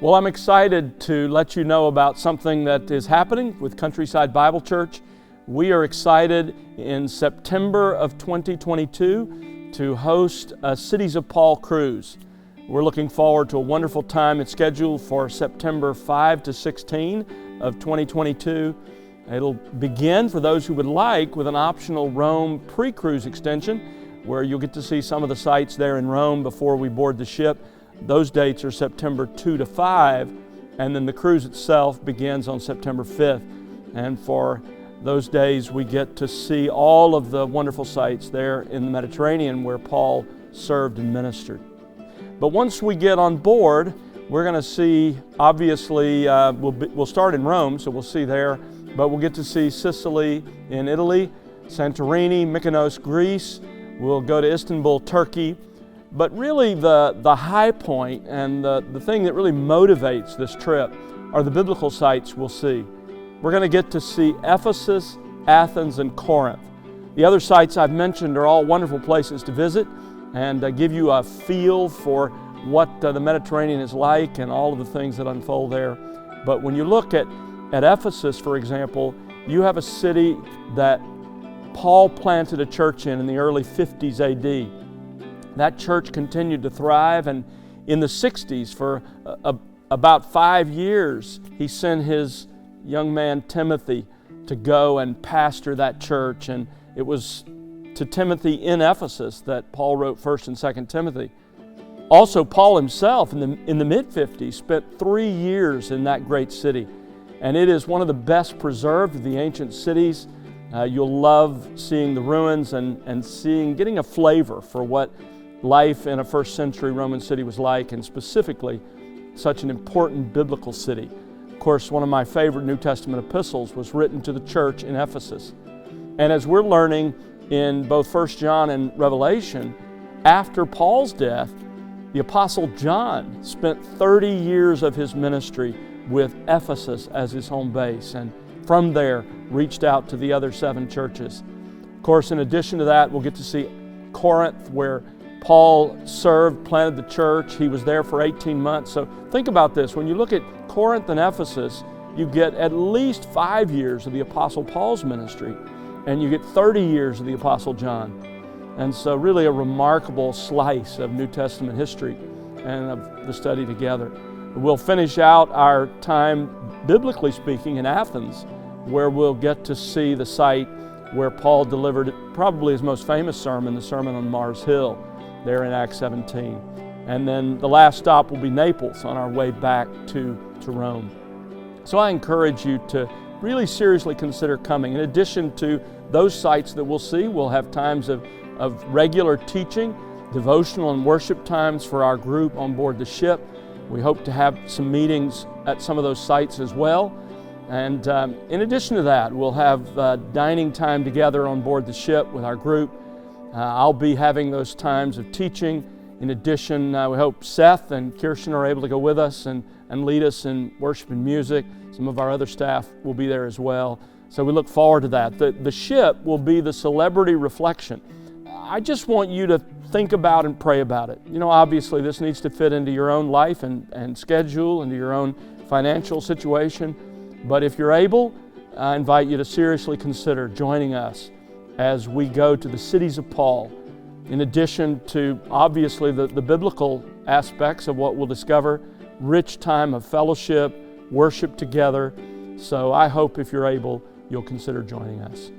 Well, I'm excited to let you know about something that is happening with Countryside Bible Church. We are excited in September of 2022 to host a Cities of Paul cruise. We're looking forward to a wonderful time. It's scheduled for September 5 to 16 of 2022. It'll begin, for those who would like, with an optional Rome pre-cruise extension where you'll get to see some of the sights there in Rome before we board the ship. Those dates are September 2 to 5, and then the cruise itself begins on September 5th. And for those days, we get to see all of the wonderful sights there in the Mediterranean where Paul served and ministered. But once we get on board, we're going to see, obviously, we'll start in Rome, so we'll see there, but we'll get to see Sicily in Italy, Santorini, Mykonos, Greece. We'll go to Istanbul, Turkey. But really the high point and the thing that really motivates this trip are the biblical sites we'll see. We're going to get to see Ephesus, Athens, and Corinth. The other sites I've mentioned are all wonderful places to visit and give you a feel for what the Mediterranean is like and all of the things that unfold there. But when you look at Ephesus, for example, you have a city that Paul planted a church in the early 50s AD. That church continued to thrive, and in the 60s, for about 5 years, he sent his young man Timothy to go and pastor that church. And it was to Timothy in Ephesus that Paul wrote 1st and 2nd Timothy. Also, Paul himself in the mid-50s spent 3 years in that great city, and it is one of the best preserved of the ancient cities. You'll love seeing the ruins and getting a flavor for what life in a first century Roman city was like, and specifically such an important biblical city. Of course, one of my favorite New Testament epistles was written to the church in Ephesus. And as we're learning in both 1 John and Revelation, after Paul's death, the Apostle John spent 30 years of his ministry with Ephesus as his home base, and from there reached out to the other 7 churches. Of course, in addition to that, we'll get to see Corinth, where Paul served, planted the church. He was there for 18 months. So think about this. When you look at Corinth and Ephesus, you get at least 5 years of the Apostle Paul's ministry, and you get 30 years of the Apostle John. And so really a remarkable slice of New Testament history and of the study together. We'll finish out our time, biblically speaking, in Athens, where we'll get to see the site where Paul delivered probably his most famous sermon, the Sermon on Mars Hill, there in Acts 17. And then the last stop will be Naples on our way back to Rome. So I encourage you to really seriously consider coming. In addition to those sites that we'll see, we'll have times of regular teaching, devotional and worship times for our group on board the ship. We hope to have some meetings at some of those sites as well. And in addition to that, we'll have dining time together on board the ship with our group. I'll be having those times of teaching. In addition, we hope Seth and Kirsten are able to go with us and lead us in worship and music. Some of our other staff will be there as well. So we look forward to that. The ship will be the celebrity reflection. I just want you to think about and pray about it. You know, obviously this needs to fit into your own life and schedule, into your own financial situation. But if you're able, I invite you to seriously consider joining us as we go to the cities of Paul, in addition to obviously the biblical aspects of what we'll discover, rich time of fellowship, worship together. So I hope if you're able, you'll consider joining us.